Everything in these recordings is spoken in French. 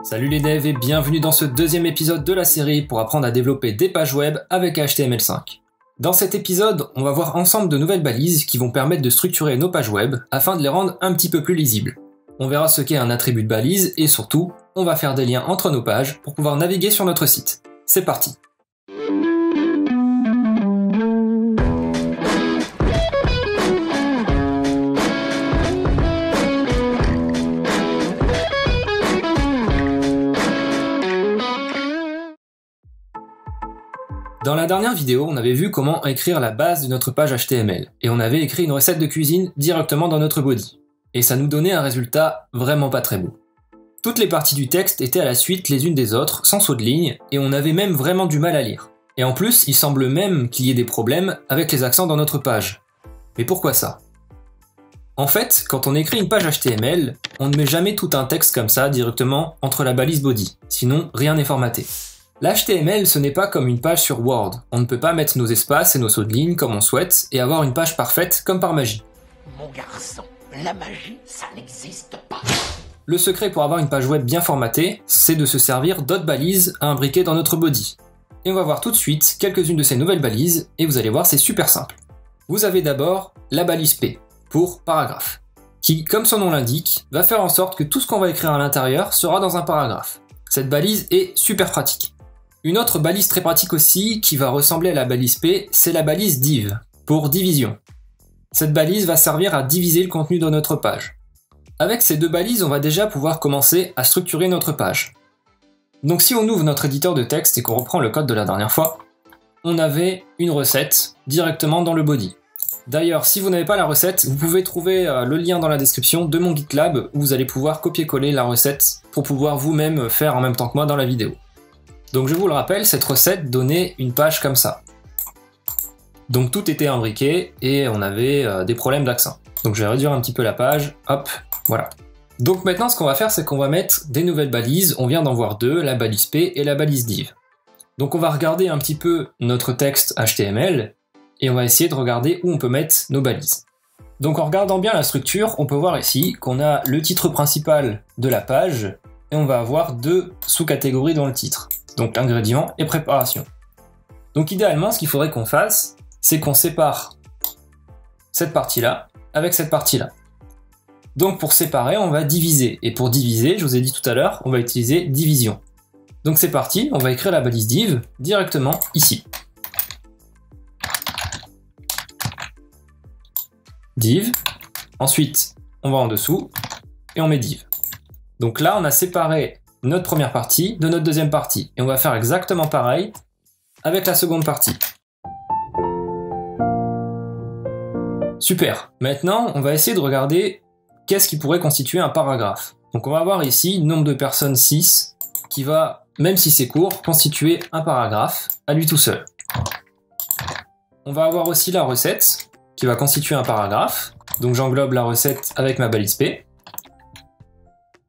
Salut les devs et bienvenue dans ce deuxième épisode de la série pour apprendre à développer des pages web avec HTML5. Dans cet épisode, on va voir ensemble de nouvelles balises qui vont permettre de structurer nos pages web afin de les rendre un petit peu plus lisibles. On verra ce qu'est un attribut de balise et surtout, on va faire des liens entre nos pages pour pouvoir naviguer sur notre site. C'est parti! Dans la dernière vidéo, on avait vu comment écrire la base de notre page HTML, et on avait écrit une recette de cuisine directement dans notre body. Et ça nous donnait un résultat vraiment pas très beau. Toutes les parties du texte étaient à la suite les unes des autres, sans saut de ligne, et on avait même vraiment du mal à lire. Et en plus, il semble même qu'il y ait des problèmes avec les accents dans notre page. Mais pourquoi ça? En fait, quand on écrit une page HTML, on ne met jamais tout un texte comme ça directement entre la balise body, sinon rien n'est formaté. L'HTML, ce n'est pas comme une page sur Word. On ne peut pas mettre nos espaces et nos sauts de ligne comme on souhaite et avoir une page parfaite comme par magie. Mon garçon, la magie, ça n'existe pas. Le secret pour avoir une page web bien formatée, c'est de se servir d'autres balises à imbriquer dans notre body. Et on va voir tout de suite quelques-unes de ces nouvelles balises et vous allez voir, c'est super simple. Vous avez d'abord la balise P, pour paragraphe, qui, comme son nom l'indique, va faire en sorte que tout ce qu'on va écrire à l'intérieur sera dans un paragraphe. Cette balise est super pratique. Une autre balise très pratique aussi, qui va ressembler à la balise P, c'est la balise div, pour division. Cette balise va servir à diviser le contenu de notre page. Avec ces deux balises, on va déjà pouvoir commencer à structurer notre page. Donc si on ouvre notre éditeur de texte et qu'on reprend le code de la dernière fois, on avait une recette directement dans le body. D'ailleurs, si vous n'avez pas la recette, vous pouvez trouver le lien dans la description de mon GitLab où vous allez pouvoir copier-coller la recette pour pouvoir vous-même faire en même temps que moi dans la vidéo. Donc je vous le rappelle, cette recette donnait une page comme ça. Donc tout était imbriqué et on avait des problèmes d'accent. Donc je vais réduire un petit peu la page, hop, voilà. Donc maintenant ce qu'on va faire, c'est qu'on va mettre des nouvelles balises, on vient d'en voir deux, la balise P et la balise div. Donc on va regarder un petit peu notre texte HTML et on va essayer de regarder où on peut mettre nos balises. Donc en regardant bien la structure, on peut voir ici qu'on a le titre principal de la page et on va avoir deux sous-catégories dans le titre. Donc l'ingrédient et préparation. Donc idéalement, ce qu'il faudrait qu'on fasse, c'est qu'on sépare cette partie-là avec cette partie-là. Donc pour séparer, on va diviser. Et pour diviser, je vous ai dit tout à l'heure, on va utiliser division. Donc c'est parti, on va écrire la balise div directement ici. Div. Ensuite, on va en dessous et on met div. Donc là, on a séparé notre première partie de notre deuxième partie. Et on va faire exactement pareil avec la seconde partie. Super. Maintenant, on va essayer de regarder qu'est-ce qui pourrait constituer un paragraphe. Donc on va avoir ici nombre de personnes 6 qui va, même si c'est court, constituer un paragraphe à lui tout seul. On va avoir aussi la recette qui va constituer un paragraphe. Donc j'englobe la recette avec ma balise P.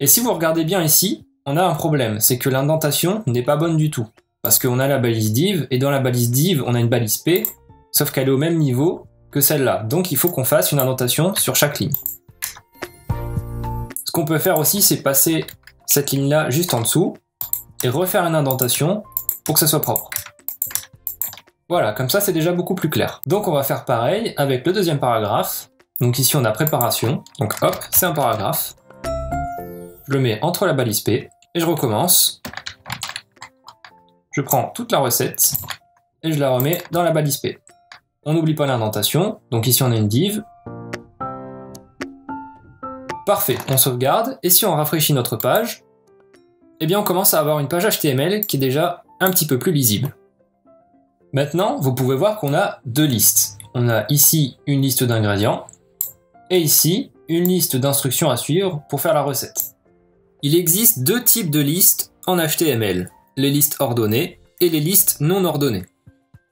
Et si vous regardez bien ici, on a un problème, c'est que l'indentation n'est pas bonne du tout. Parce qu'on a la balise div, et dans la balise div, on a une balise P, sauf qu'elle est au même niveau que celle-là. Donc il faut qu'on fasse une indentation sur chaque ligne. Ce qu'on peut faire aussi, c'est passer cette ligne-là juste en dessous, et refaire une indentation pour que ça soit propre. Voilà, comme ça c'est déjà beaucoup plus clair. Donc on va faire pareil avec le deuxième paragraphe. Donc ici on a préparation, donc hop, c'est un paragraphe. Je le mets entre la balise P et je recommence. Je prends toute la recette et je la remets dans la balise P. On n'oublie pas l'indentation, donc ici on a une div. Parfait, on sauvegarde et si on rafraîchit notre page, eh bien on commence à avoir une page HTML qui est déjà un petit peu plus lisible. Maintenant, vous pouvez voir qu'on a deux listes. On a ici une liste d'ingrédients et ici une liste d'instructions à suivre pour faire la recette. Il existe deux types de listes en HTML, les listes ordonnées et les listes non ordonnées.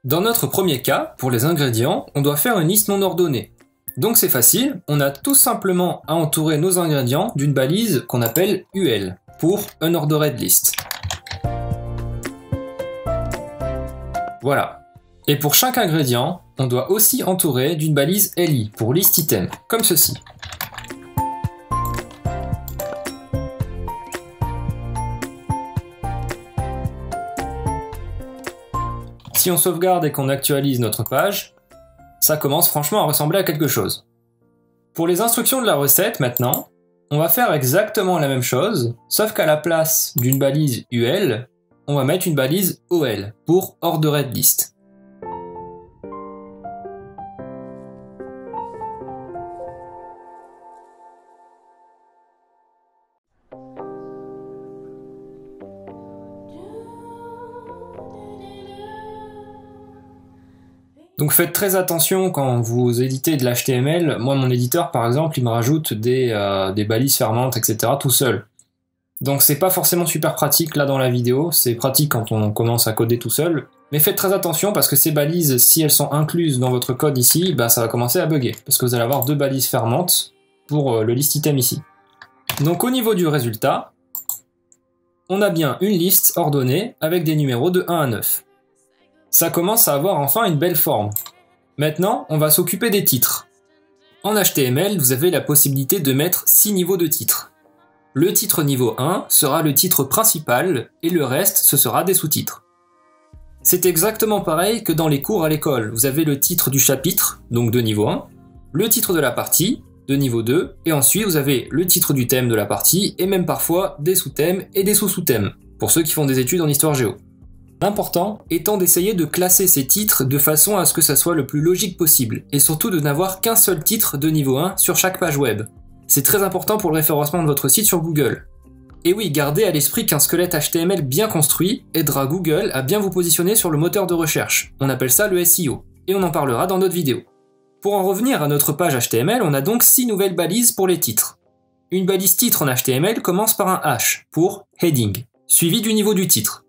Dans notre premier cas, pour les ingrédients, on doit faire une liste non ordonnée. Donc c'est facile, on a tout simplement à entourer nos ingrédients d'une balise qu'on appelle UL, pour Unordered List. Voilà. Et pour chaque ingrédient, on doit aussi entourer d'une balise LI, pour List Item, comme ceci. Si on sauvegarde et qu'on actualise notre page, ça commence franchement à ressembler à quelque chose. Pour les instructions de la recette maintenant, on va faire exactement la même chose, sauf qu'à la place d'une balise UL, on va mettre une balise OL pour Ordered List. Donc faites très attention quand vous éditez de l'HTML. Moi, mon éditeur, par exemple, il me rajoute des balises fermantes, etc. tout seul. Donc c'est pas forcément super pratique là dans la vidéo, c'est pratique quand on commence à coder tout seul. Mais faites très attention parce que ces balises, si elles sont incluses dans votre code ici, bah ça va commencer à bugger. Parce que vous allez avoir 2 balises fermantes pour le list item ici. Donc au niveau du résultat, on a bien une liste ordonnée avec des numéros de 1 à 9. Ça commence à avoir enfin une belle forme. Maintenant, on va s'occuper des titres. En HTML, vous avez la possibilité de mettre 6 niveaux de titres. Le titre niveau 1 sera le titre principal et le reste, ce sera des sous-titres. C'est exactement pareil que dans les cours à l'école. Vous avez le titre du chapitre, donc de niveau 1, le titre de la partie, de niveau 2, et ensuite vous avez le titre du thème de la partie, et même parfois des sous-thèmes et des sous-sous-thèmes, pour ceux qui font des études en histoire géo. L'important étant d'essayer de classer ces titres de façon à ce que ça soit le plus logique possible, et surtout de n'avoir qu'un seul titre de niveau 1 sur chaque page web. C'est très important pour le référencement de votre site sur Google. Et oui, gardez à l'esprit qu'un squelette HTML bien construit aidera Google à bien vous positionner sur le moteur de recherche. On appelle ça le SEO, et on en parlera dans d'autres vidéos. Pour en revenir à notre page HTML, on a donc 6 nouvelles balises pour les titres. Une balise titre en HTML commence par un H pour Heading, suivi du niveau du titre.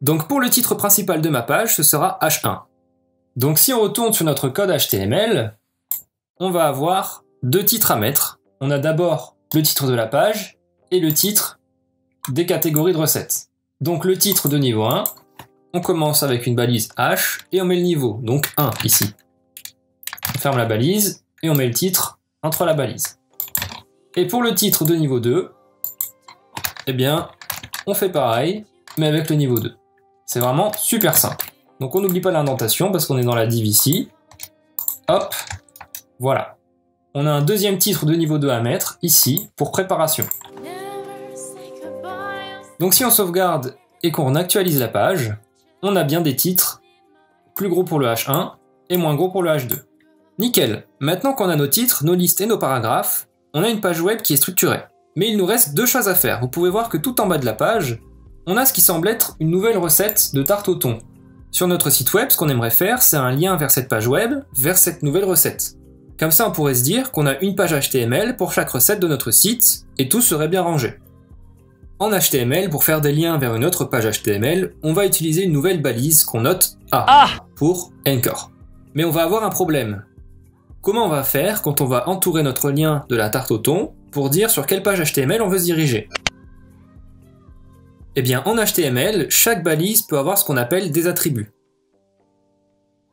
Donc pour le titre principal de ma page, ce sera H1. Donc si on retourne sur notre code HTML, on va avoir 2 titres à mettre. On a d'abord le titre de la page et le titre des catégories de recettes. Donc le titre de niveau 1, on commence avec une balise H et on met le niveau, donc 1 ici. On ferme la balise et on met le titre entre la balise. Et pour le titre de niveau 2, eh bien, on fait pareil, mais avec le niveau 2. C'est vraiment super simple. Donc on n'oublie pas l'indentation parce qu'on est dans la div ici. Hop, voilà. On a un deuxième titre de niveau 2 à mettre ici pour préparation. Donc si on sauvegarde et qu'on actualise la page, on a bien des titres plus gros pour le H1 et moins gros pour le H2. Nickel. Maintenant qu'on a nos titres, nos listes et nos paragraphes, on a une page web qui est structurée. Mais il nous reste 2 choses à faire. Vous pouvez voir que tout en bas de la page, on a ce qui semble être une nouvelle recette de tarte au thon. Sur notre site web, ce qu'on aimerait faire, c'est un lien vers cette page web, vers cette nouvelle recette. Comme ça, on pourrait se dire qu'on a une page HTML pour chaque recette de notre site, et tout serait bien rangé. En HTML, pour faire des liens vers une autre page HTML, on va utiliser une nouvelle balise qu'on note A pour Anchor. Mais on va avoir un problème. Comment on va faire quand on va entourer notre lien de la tarte au thon pour dire sur quelle page HTML on veut se diriger ? Eh bien, en HTML, chaque balise peut avoir ce qu'on appelle des attributs.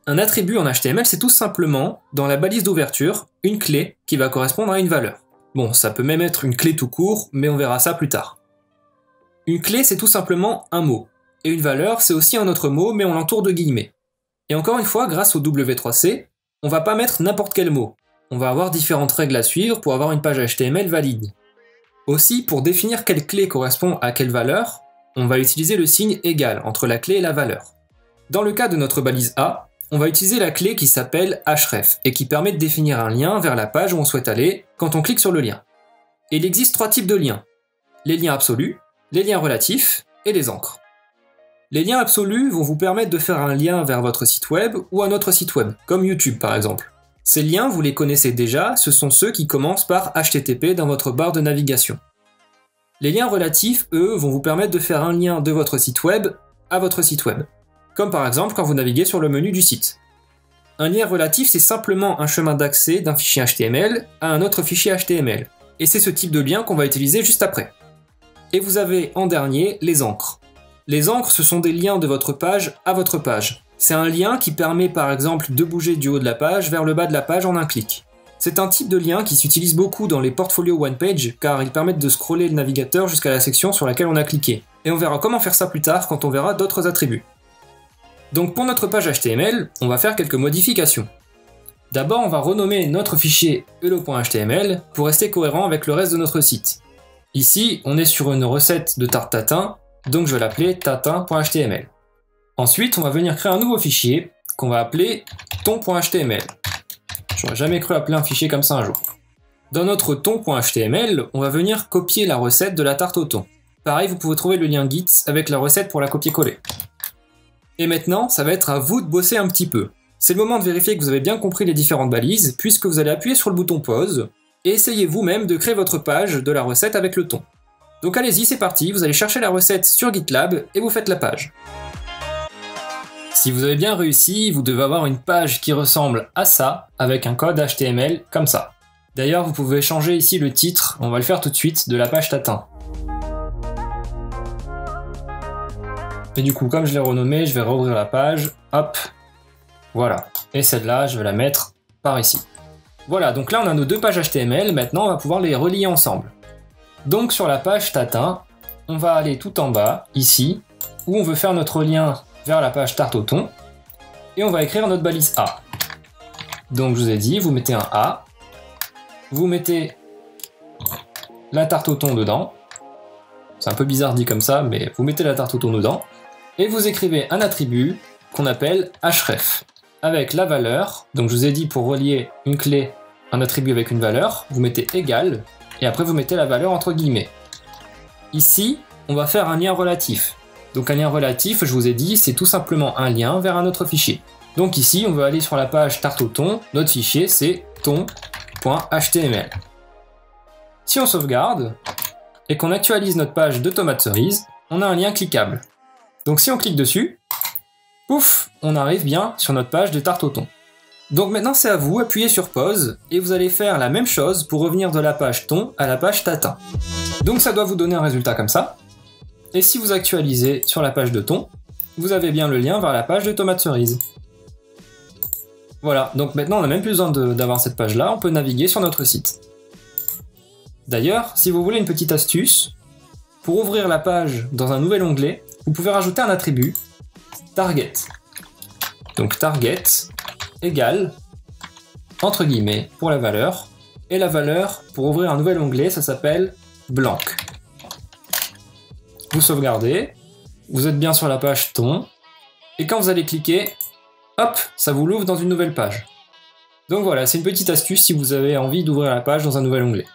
Un attribut en HTML, c'est tout simplement, dans la balise d'ouverture, une clé qui va correspondre à une valeur. Bon, ça peut même être une clé tout court, mais on verra ça plus tard. Une clé, c'est tout simplement un mot. Et une valeur, c'est aussi un autre mot, mais on l'entoure de guillemets. Et encore une fois, grâce au W3C, on va pas mettre n'importe quel mot. On va avoir différentes règles à suivre pour avoir une page HTML valide. Aussi, pour définir quelle clé correspond à quelle valeur, on va utiliser le signe égal entre la clé et la valeur. Dans le cas de notre balise A, on va utiliser la clé qui s'appelle href et qui permet de définir un lien vers la page où on souhaite aller quand on clique sur le lien. Et il existe 3 types de liens. Les liens absolus, les liens relatifs et les encres. Les liens absolus vont vous permettre de faire un lien vers votre site web ou un autre site web, comme YouTube par exemple. Ces liens, vous les connaissez déjà, ce sont ceux qui commencent par HTTP dans votre barre de navigation. Les liens relatifs, eux, vont vous permettre de faire un lien de votre site web à votre site web. Comme par exemple quand vous naviguez sur le menu du site. Un lien relatif, c'est simplement un chemin d'accès d'un fichier HTML à un autre fichier HTML. Et c'est ce type de lien qu'on va utiliser juste après. Et vous avez en dernier les encres. Les encres, ce sont des liens de votre page à votre page. C'est un lien qui permet par exemple de bouger du haut de la page vers le bas de la page en un clic. C'est un type de lien qui s'utilise beaucoup dans les portfolios one-page car ils permettent de scroller le navigateur jusqu'à la section sur laquelle on a cliqué. Et on verra comment faire ça plus tard quand on verra d'autres attributs. Donc pour notre page HTML, on va faire quelques modifications. D'abord, on va renommer notre fichier hello.html pour rester cohérent avec le reste de notre site. Ici, on est sur une recette de tarte tatin, donc je vais l'appeler tatin.html. Ensuite, on va venir créer un nouveau fichier qu'on va appeler ton.html. J'aurais jamais cru appeler un fichier comme ça un jour. Dans notre ton.html, on va venir copier la recette de la tarte au thon. Pareil, vous pouvez trouver le lien Git avec la recette pour la copier-coller. Et maintenant, ça va être à vous de bosser un petit peu. C'est le moment de vérifier que vous avez bien compris les différentes balises, puisque vous allez appuyer sur le bouton pause, et essayez vous-même de créer votre page de la recette avec le thon. Donc allez-y, c'est parti, vous allez chercher la recette sur GitLab, et vous faites la page. Si vous avez bien réussi, vous devez avoir une page qui ressemble à ça, avec un code HTML comme ça. D'ailleurs, vous pouvez changer ici le titre, on va le faire tout de suite, de la page tatin. Et du coup, comme je l'ai renommé, je vais rouvrir la page, hop, voilà. Et celle-là, je vais la mettre par ici. Voilà, donc là on a nos deux pages HTML, maintenant on va pouvoir les relier ensemble. Donc sur la page tatin, on va aller tout en bas, ici, où on veut faire notre lien vers la page tarte au thon, et on va écrire notre balise A. Donc je vous ai dit, vous mettez un A, vous mettez la tarte au thon dedans, c'est un peu bizarre dit comme ça, mais vous mettez la tarte au thon dedans, et vous écrivez un attribut qu'on appelle href, avec la valeur, donc je vous ai dit pour relier une clé, un attribut avec une valeur, vous mettez égal, et après vous mettez la valeur entre guillemets. Ici, on va faire un lien relatif. Donc un lien relatif, je vous ai dit, c'est tout simplement un lien vers un autre fichier. Donc ici, on veut aller sur la page tarte au thon, notre fichier c'est ton.html. Si on sauvegarde, et qu'on actualise notre page de tomates cerises, on a un lien cliquable. Donc si on clique dessus, pouf, on arrive bien sur notre page de tarte au thon. Donc maintenant c'est à vous, appuyez sur pause, et vous allez faire la même chose pour revenir de la page thon à la page tatin. Donc ça doit vous donner un résultat comme ça. Et si vous actualisez sur la page de thon, vous avez bien le lien vers la page de tomates cerises. Voilà, donc maintenant on n'a même plus besoin d'avoir cette page-là, on peut naviguer sur notre site. D'ailleurs, si vous voulez une petite astuce, pour ouvrir la page dans un nouvel onglet, vous pouvez rajouter un attribut, target. Donc target égale, entre guillemets, pour la valeur, et la valeur, pour ouvrir un nouvel onglet, ça s'appelle blanc. Vous sauvegardez, vous êtes bien sur la page thon, et quand vous allez cliquer, hop, ça vous l'ouvre dans une nouvelle page. Donc voilà, c'est une petite astuce si vous avez envie d'ouvrir la page dans un nouvel onglet.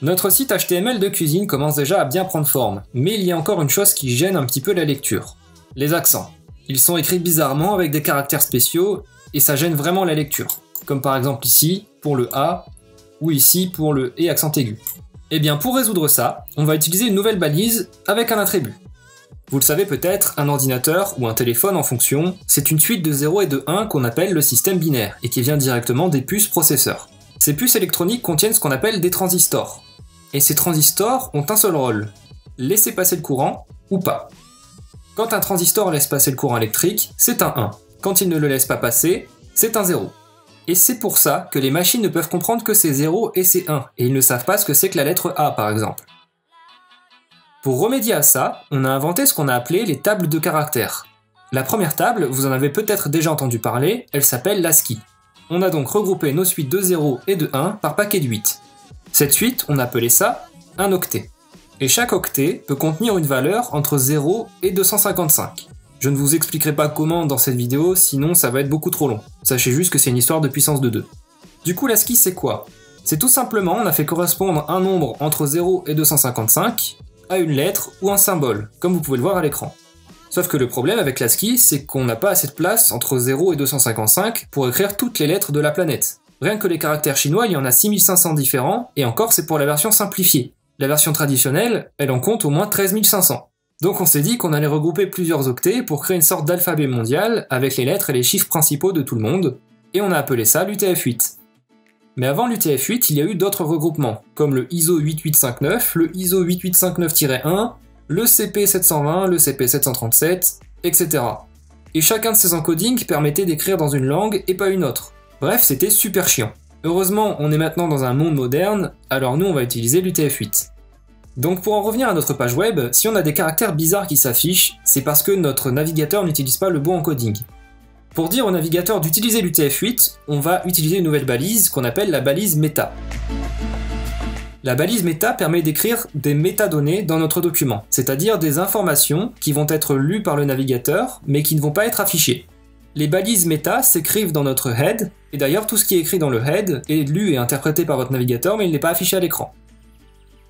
Notre site HTML de cuisine commence déjà à bien prendre forme, mais il y a encore une chose qui gêne un petit peu la lecture. Les accents. Ils sont écrits bizarrement avec des caractères spéciaux, et ça gêne vraiment la lecture. Comme par exemple ici, pour le A, ou ici pour le E accent aigu. Et bien pour résoudre ça, on va utiliser une nouvelle balise avec un attribut. Vous le savez peut-être, un ordinateur ou un téléphone en fonction, c'est une suite de 0 et de 1 qu'on appelle le système binaire, et qui vient directement des puces processeurs. Ces puces électroniques contiennent ce qu'on appelle des transistors. Et ces transistors ont un seul rôle, laisser passer le courant ou pas. Quand un transistor laisse passer le courant électrique, c'est un 1. Quand il ne le laisse pas passer, c'est un 0. Et c'est pour ça que les machines ne peuvent comprendre que c'est 0 et c'est 1, et ils ne savent pas ce que c'est que la lettre A par exemple. Pour remédier à ça, on a inventé ce qu'on a appelé les tables de caractères. La première table, vous en avez peut-être déjà entendu parler, elle s'appelle l'ASCII. On a donc regroupé nos suites de 0 et de 1 par paquet de 8. Cette suite, on appelait ça un octet. Et chaque octet peut contenir une valeur entre 0 et 255. Je ne vous expliquerai pas comment dans cette vidéo, sinon ça va être beaucoup trop long. Sachez juste que c'est une histoire de puissance de 2. Du coup, l'ASCII c'est quoi? C'est tout simplement, on a fait correspondre un nombre entre 0 et 255 à une lettre ou un symbole, comme vous pouvez le voir à l'écran. Sauf que le problème avec l'ASCII, c'est qu'on n'a pas assez de place entre 0 et 255 pour écrire toutes les lettres de la planète. Rien que les caractères chinois, il y en a 6500 différents, et encore c'est pour la version simplifiée. La version traditionnelle, elle en compte au moins 13 500. Donc on s'est dit qu'on allait regrouper plusieurs octets pour créer une sorte d'alphabet mondial avec les lettres et les chiffres principaux de tout le monde, et on a appelé ça l'UTF-8. Mais avant l'UTF-8, il y a eu d'autres regroupements, comme le ISO 8859, le ISO 8859-1, le CP720, le CP737, etc. Et chacun de ces encodings permettait d'écrire dans une langue et pas une autre. Bref, c'était super chiant. Heureusement, on est maintenant dans un monde moderne, alors nous on va utiliser l'UTF-8. Donc pour en revenir à notre page web, si on a des caractères bizarres qui s'affichent, c'est parce que notre navigateur n'utilise pas le bon encoding. Pour dire au navigateur d'utiliser l'UTF-8, on va utiliser une nouvelle balise qu'on appelle la balise méta. La balise méta permet d'écrire des métadonnées dans notre document, c'est-à-dire des informations qui vont être lues par le navigateur, mais qui ne vont pas être affichées. Les balises méta s'écrivent dans notre head, et d'ailleurs tout ce qui est écrit dans le head est lu et interprété par votre navigateur, mais il n'est pas affiché à l'écran.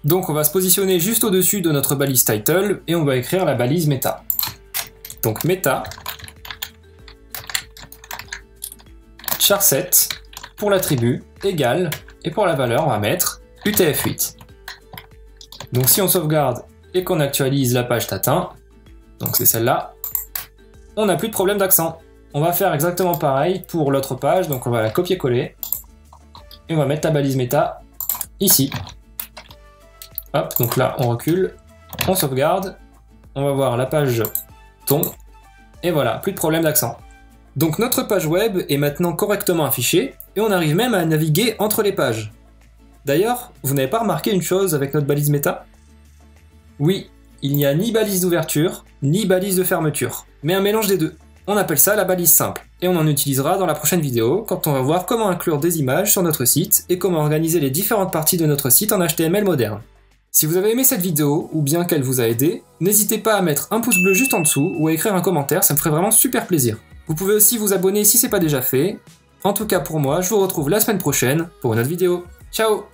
Donc on va se positionner juste au-dessus de notre balise title, et on va écrire la balise méta. Donc méta, charset, pour l'attribut, égale, et pour la valeur on va mettre UTF-8. Donc si on sauvegarde et qu'on actualise la page Tatin, donc c'est celle-là, on n'a plus de problème d'accent. On va faire exactement pareil pour l'autre page, donc on va la copier-coller, et on va mettre la balise méta ici. Hop, donc là on recule, on sauvegarde, on va voir la page ton, et voilà, plus de problème d'accent. Donc notre page web est maintenant correctement affichée, et on arrive même à naviguer entre les pages. D'ailleurs, vous n'avez pas remarqué une chose avec notre balise méta? Oui, il n'y a ni balise d'ouverture, ni balise de fermeture, mais un mélange des deux. On appelle ça la balise simple, et on en utilisera dans la prochaine vidéo quand on va voir comment inclure des images sur notre site et comment organiser les différentes parties de notre site en HTML moderne. Si vous avez aimé cette vidéo, ou bien qu'elle vous a aidé, n'hésitez pas à mettre un pouce bleu juste en dessous ou à écrire un commentaire, ça me ferait vraiment super plaisir. Vous pouvez aussi vous abonner si c'est pas déjà fait. En tout cas pour moi, je vous retrouve la semaine prochaine pour une autre vidéo. Ciao!